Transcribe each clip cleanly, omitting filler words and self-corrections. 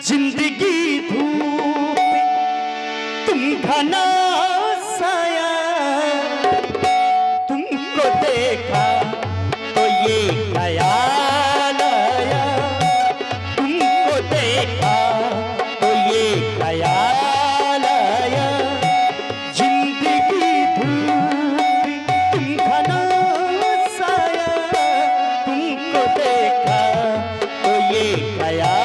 जिंदगी धूप तुम घना साया, तुमको देखा तो ये ख्याल आया, तुमको देखा तो ये ख्याल आया। जिंदगी धूप तुम घना साया, तुमको देखा तो ये ख्याल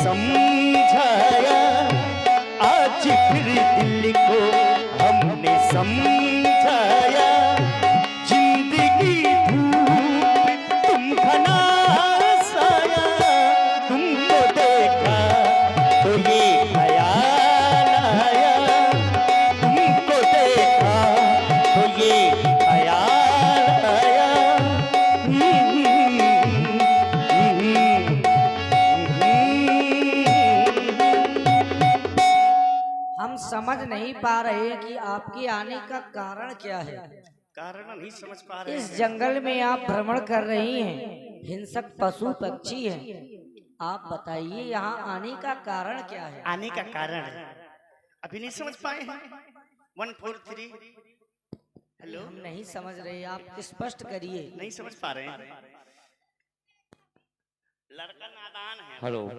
समझाया, आज फिर दिल को हमने समझाया। जिंदगी धूप तुम घना साया, तुमको देखा तो ये ख्याल आया, तुमको देखा तो ये ख्याल आया। हम समझ नहीं पा रहे कि आपके आने का कारण क्या है। कारण नहीं समझ पा रहे। इस जंगल में आप भ्रमण कर रही हैं, हिंसक पशु पक्षी हैं। आप बताइए यहाँ आने का कारण क्या है। आने का कारण अभी नहीं समझ पाए हैं। 143 हेलो, हम नहीं समझ रहे, आप स्पष्ट करिए। नहीं समझ पा रहे हैं। लड़का नादान है। हेलो,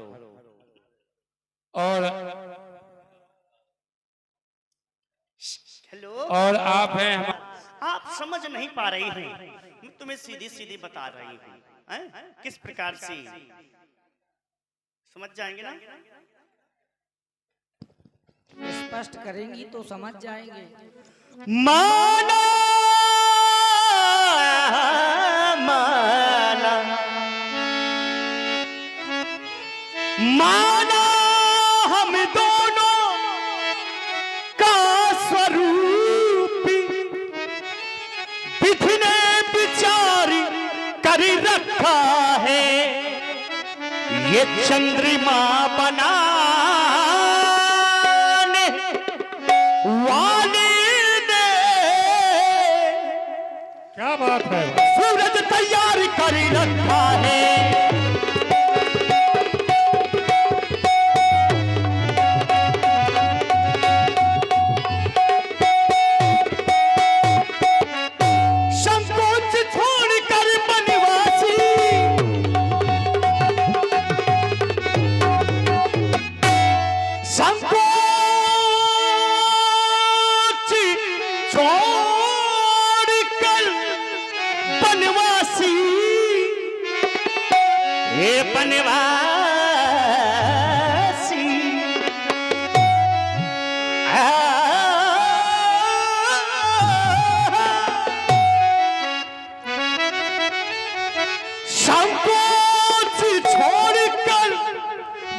और आप हैं, आप समझ नहीं पा रही हैं। मैं तुम्हें सीधी सीधी बता रही हूँ किस प्रकार से समझ जाएंगे ना। स्पष्ट करेंगी तो समझ जाएंगे। माना माना माना हम दोनों का स्वरूप विधि ने विचार कर रखा है। ये चंद्रमा बना क्या बात है, सूरज तैयार कर रखा है। संकोच छोड़कर बनवासी संकोच छोड़ बनवासी, हे बनवासी संकोच छोड़कर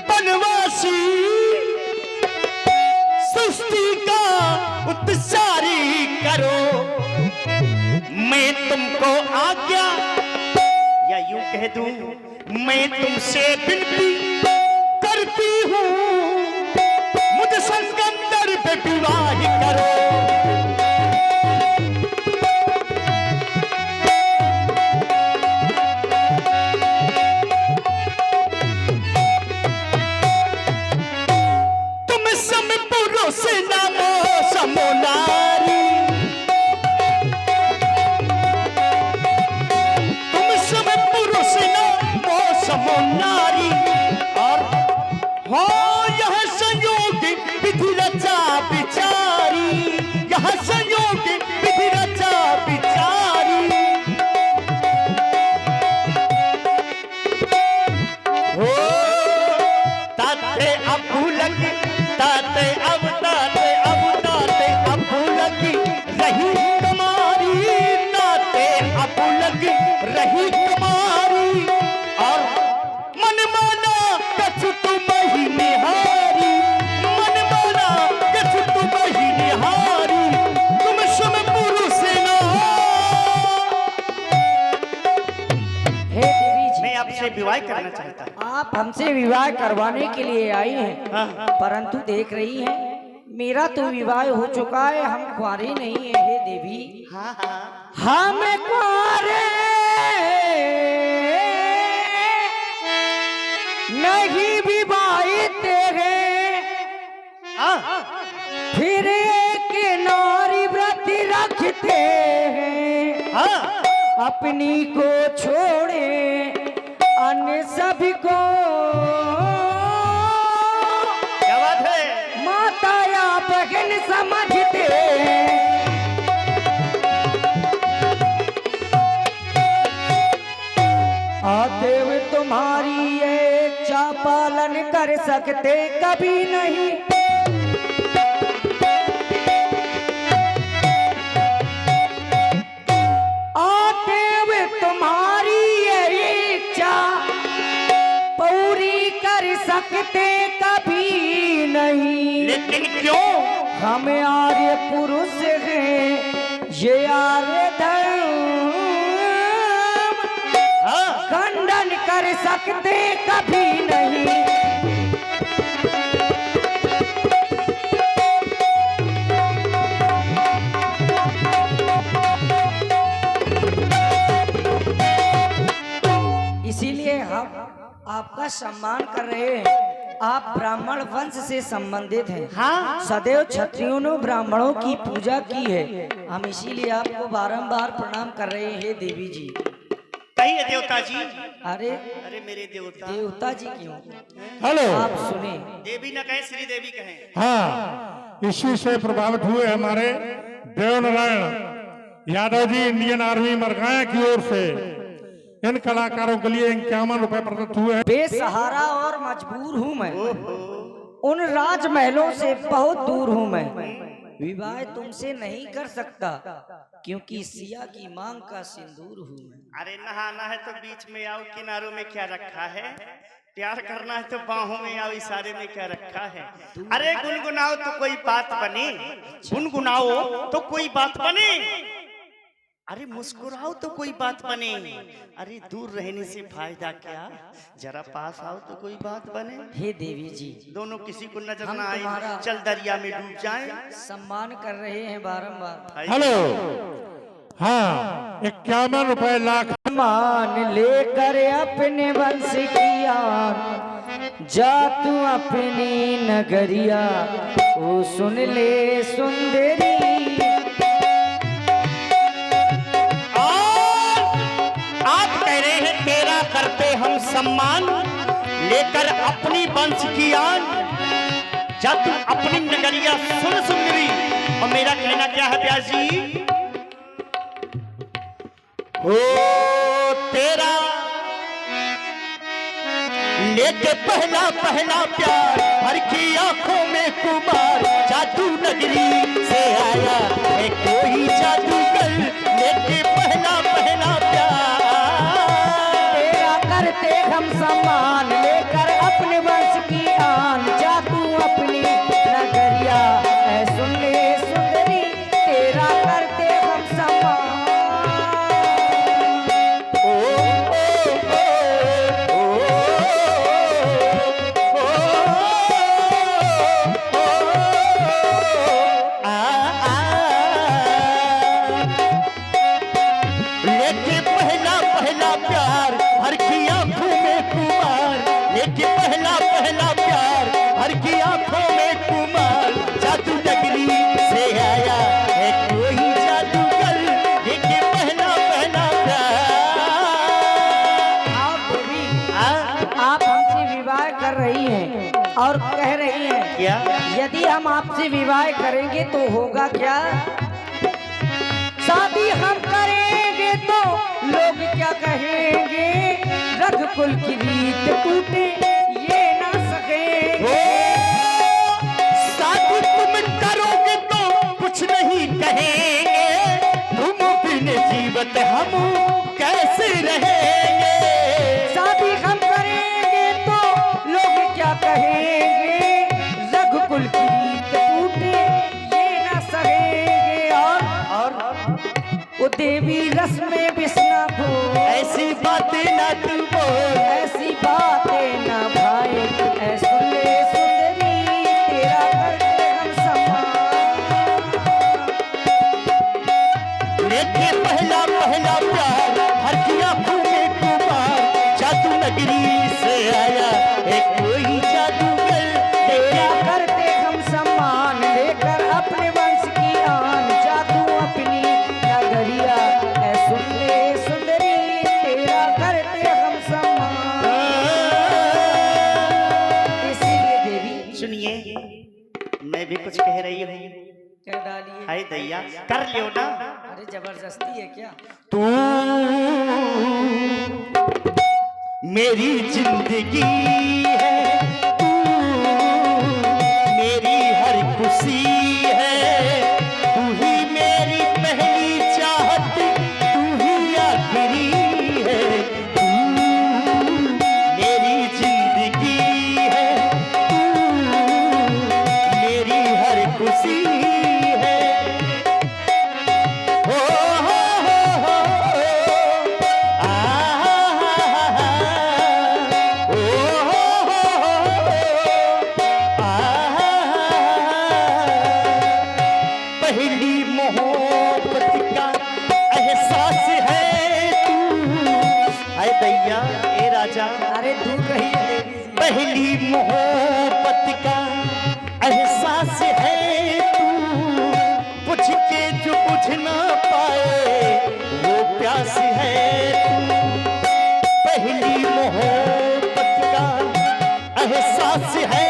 बनवासी सृष्टि का उत्सारी करो। मैं तुमको आज्ञा या यूं कह दूं, मैं तुमसे विनती करती हूँ, मुझ संगंदर पे विवाह करो। तुम सम पुरुष नमो समोनारी, कहा संयोग विधि रचा बिचारी। हो ताते अब लगी ताते अब ताते अब लगी रही तुम्हारी, ताते अब लगी रही तुम्हारी। और मन माना कछु तुम ही निहारी, मन माना कछु तुम ही निहारी, तुम सुन पुरुष ना। हे देवी जी, मैं आपसे विवाह करना चाहता हूँ। आप हमसे विवाह करवाने के लिए आई हैं, हाँ। परंतु देख रही हैं मेरा तो विवाह हो चुका है, हम कुंवारी नहीं है। हे देवी, हाँ हाँ हम कुंवारे नहीं विवाहित हैं, हाँ फिर एक नारी व्रत रखते हैं, हाँ अपनी को छोड़े अन्य सभी को क्या बात है। माता या बहन समझते हैं। आदेव तुम्हारी ये इच्छा पालन कर सकते कभी नहीं, आदेव तुम्हारी ये इच्छा पूरी कर सकते कभी नहीं। लेकिन क्यों? हम आर्य पुरुष हैं, ये आर्य धर्म हाँ खंडन कर सकते कभी नहीं। इसीलिए हम आपका सम्मान कर रहे हैं। आप ब्राह्मण वंश से संबंधित हैं। हाँ सदैव क्षत्रियों ने ब्राह्मणों की पूजा की है, हम इसीलिए आपको बारंबार प्रणाम कर रहे हैं। हे देवी जी, कहिए देवता जी। अरे अरे मेरे देवता। देवता जी क्यों? हेलो। आप सुने, देवी न कहें श्री देवी कहें। हाँ, इसी से प्रभावित हुए हमारे देवनारायण यादव जी इंडियन आर्मी मरगाया की ओर से इन कलाकारों के लिए 51 रुपए प्रदत्त हुए हैं। बेसहारा और मजबूर हूँ मैं, उन राजमहलों से बहुत दूर हूँ मैं, विवाह तुमसे नहीं कर सकता, क्योंकि सिया की मांग का सिंदूर हूँ मैं। अरे नहाना है तो बीच में आओ, किनारों में क्या रखा है? प्यार करना है तो बाहों में आओ, इशारे में क्या रखा है? अरे गुनगुनाओ तो कोई बात बने, गुनगुनाओ तो कोई बात बने। अरे मुस्कुराओ तो कोई बात बने। अरे दूर रहने से फायदा क्या, जरा पास आओ तो कोई बात बने। हे देवी जी, दोनों किसी को नजर हम ना आए, तुम्हारा चल दरिया में डूब जाएं। सम्मान कर रहे हैं बारंबार। हेलो। हाँ, 51 रुपए लाख मान लेकर अपने वंश की आन, जा तू अपनी नगरिया, ओ सुन ले सुंदरी। आप कह रहे हैं तेरा करते हम सम्मान, लेकर अपनी वंश की आन, जब अपनी नगरिया सुन सुंदरी। और मेरा कहना क्या है प्यार जी? ओ तेरा लेके पहला पहला प्यार, हर की आंखों में कुमार, जादू नगरी से आया है कोई जादूगर, लेके पहला पहला प्यार। तेरा करते हम सम्मान, लेकर अपने वंश की आन, जा तू अपनी नगरिया, ऐ सुन ले सुंदरी। तेरा करते हम सम्मान। लेके पहला पहला प्यार, हर की आंखों में कुमार, और कह रही हैं क्या? यदि हम आपसे विवाह करेंगे तो होगा क्या? शादी हम करेंगे तो लोग क्या कहेंगे? रघुकुल की रीत टूटे ये ना सकेंगे। शादी तुम करोगे तो कुछ नहीं कहेंगे, तुम बिन जीवत हम कैसे रहेंगे? शादी हम करेंगे तो लोग क्या कहेंगे? रघुकुल की रीत टूटे ये ना सहेंगे। और वो देवी रस में बिसना भो, ऐसी बातें ना तू बोल, ऐसी बातें ना भाई, ऐ सुन ले सुंदरी तेरा करते हम सम्मान। लेके पहला पहला प्यार हर की आंखों में गुबार, जादू नगरी से आया एक कोई जादूगर, तेरा करते हम सम्मान, लेकर अपने वंश की आन, जादू अपनी नगरिया ऐ सुन ले सुंदरी तेरा करते हम सम्मान। इसीलिए देवी सुनिए मैं भी कुछ कह रही हूँ, कह डालिए। हाय दैया कर लियो ना। अरे जबरदस्ती है क्या? तू मेरी जिंदगी है, तू मेरी हर खुशी है, तू ही मेरी पहली चाहत, तू ही आखिरी है। तू मेरी जिंदगी है, तू मेरी हर खुशी है। ओ हो हो आ ओ पहली मोहब्बत का एहसास है तू। हाय दैया ए राजा, अरे दूर रहिए देवी जी। पहली मोहब्बत का एहसास है तू, पूछ के जो बुझ ना पाए वो प्यास है तू। पहली मोहब्बत का एहसास है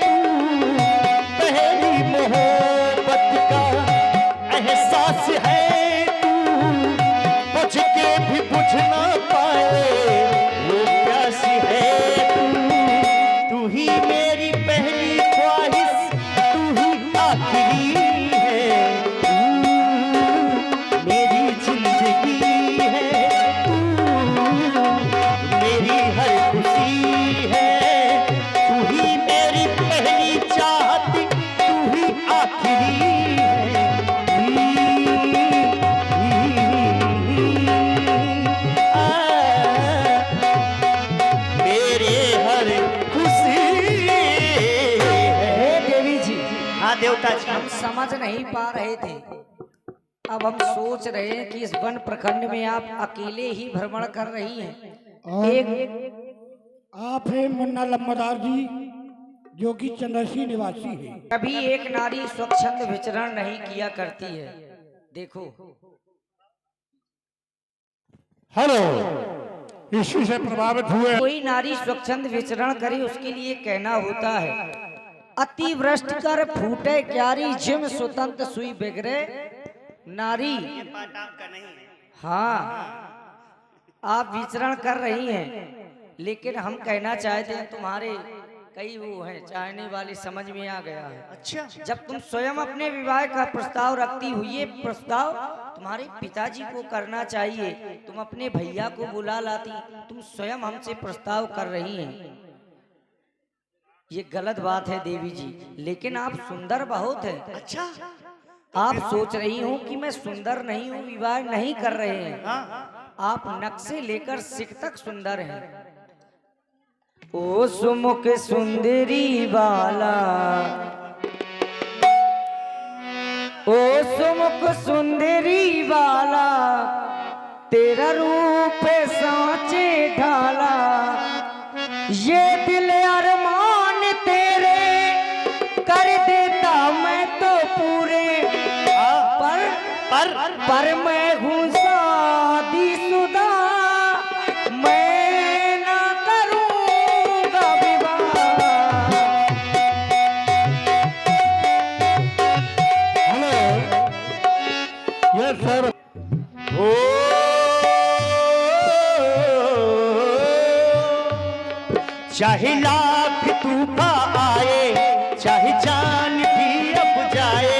तू, पहली मोहब्बत का एहसास है तू, बुझ के भी बुझ ना पाए वो प्यास है तू। तू ही मेरी पहली ख्वाहिश, तू ही आखिरी है, तू मेरी जिंदगी है, तू मेरी हर खुशी है, तू ही मेरी पहली चाहत, तू ही आखिरी है। मेरे हर खुशी है। हे देवी जी हाँ देवता जी, हम समझ नहीं पा रहे थे, अब हम सोच रहे हैं कि इस वन प्रखंड में आप अकेले ही भ्रमण कर रही हैं। एक आप हैं मुन्ना लम्बादार जी, जो कि चंद्रसी निवासी है। कभी एक नारी स्वच्छंद विचरण नहीं किया करती है। देखो हेलो, इसी से प्रभावित हुए कोई नारी स्वच्छंद विचरण करे उसके लिए कहना होता है, अतिवृष्टि कर फूटे क्यारी, जिम स्वतंत्र सुई बिगड़े नारी। हाँ आप विचरण कर रही हैं, लेकिन हम कहना चाहते हैं तुम्हारे कई वो हैं चाहने वाले, समझ में आ गया है। अच्छा जब तुम स्वयं अपने विवाह का प्रस्ताव रखती हुई, ये प्रस्ताव तुम्हारे पिताजी को करना चाहिए, तुम अपने भैया को बुला लाती, तुम स्वयं हमसे प्रस्ताव कर रही हैं। ये गलत बात है देवी जी, लेकिन आप सुंदर बहुत हैं। अच्छा आप सोच रही हो कि मैं सुंदर नहीं हूँ, विवाह नहीं कर रहे हैं। आप नक से लेकर सिख तक सुंदर हैं। ओ सुमुख सुंदरी वाला, ओ सुमुख सुंदरी वाला, तेरा रूप सांचे ढाला, ये दिल अरमान तेरे कर देता मैं तो पूरे, पर मैं हूँ शादीशुदा, मैं ना करूँगा विवाह। Yes sir. ओ चाहे लाख तूफान आए, चाहे जान भी अब जाए,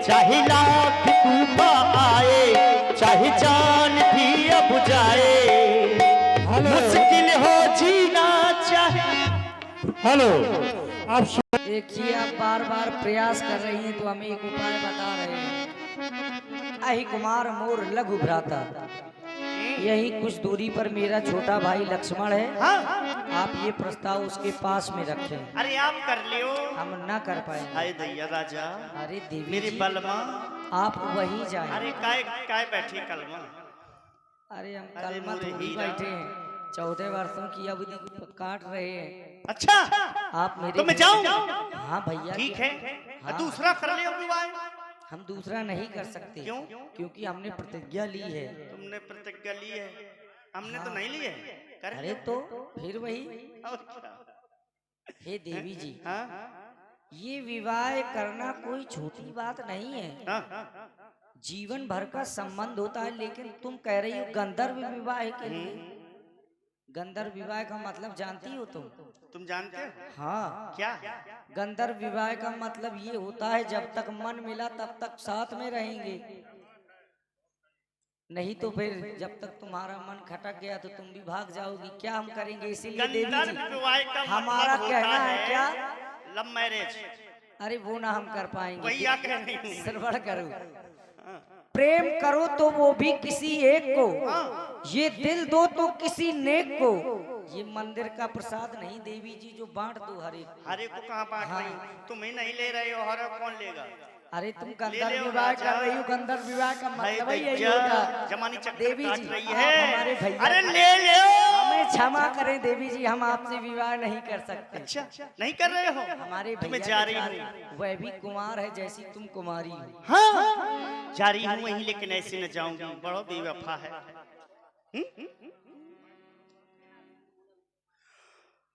चाहे लाख तूफान आए, चाहे जान भी अब जाए, मुश्किल हो जीना चाहे। हेलो, आप देखिए आप बार बार प्रयास कर रही हैं तो हम एक उपाय बता रहे हैं। अहि कुमार मोर लघु भ्राता, यही कुछ दूरी पर मेरा छोटा भाई लक्ष्मण है। हाँ? आप ये प्रस्ताव उसके पास में रखें। अरे आप कर लियो। हम ना कर पाएंगे। हाय दैया राजा, अरे देवी मेरी जी, बलमा। आप वही जाएं। अरे काय काय बैठी कलमा। अरे हम अरे कलमा मोरे थोड़ी हीरा। बैठे हैं, 14 वर्षों की अवधि काट रहे हैं। अच्छा आप मेरे तो मैं जाऊं? हाँ भैया ठीक है, हाँ। दूसरा कर लियो विवाह। हम दूसरा नहीं कर सकते। क्यों? क्योंकि हमने प्रतिज्ञा ली है। तुमने प्रतिज्ञा ली है, हमने हाँ। तो नहीं ली है। कर अरे तो फिर वही। और क्या? हे देवी जी, हाँ? ये विवाह करना कोई छोटी बात नहीं है। हाँ? जीवन भर का संबंध होता है। लेकिन तुम कह रही हो गंधर्व विवाह के लिए। गंधर्व विवाह का मतलब जानती हो तुम जानते हो? हाँ, क्या? गंधर्व विवाह का मतलब ये होता है जब तक मन मिला तब तक साथ में रहेंगे, नहीं तो फिर जब तक तुम्हारा मन खटक गया तो तुम भी भाग जाओगी। क्या हम करेंगे? इसीलिए देवी गंधर्व जी विवाह का हमारा मतलब कहना होता है क्या? Love marriage. अरे वो ना हम कर पाएंगे। वही कह रही हूँ। सरवड़ करो, प्रेम करो तो वो भी किसी एक को, ये दिल दो तो किसी नेक को। ये मंदिर का प्रसाद नहीं देवी जी जो बांट दो हरे। हरे को कहाँ बांट रही हूँ? तुम ही नहीं ले रहे हो, हरे कौन लेगा? अरे तुम ले गंधर्व लो विवाह राजा। कर रही हो। गंधर्व विवाह का हाय मतलब ही यही दैया, होगा। जमानी चक्कर देवी काट जी, रही आप है। हमारे भैया, अरे ले लो। हमें क्षमा करें देवी जी, हम आपसे विवाह नहीं कर सकते। अच्छा नहीं कर रहे हो? हमारे तो मैं भैया जा के रही साथ हूँ। वह भी कुमार है जैसी तुम कुमारी हो। हाँ जा रही हूँ वहीं, लेकिन ऐसे न जाऊंगी, बड़ा बेवफा है।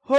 हो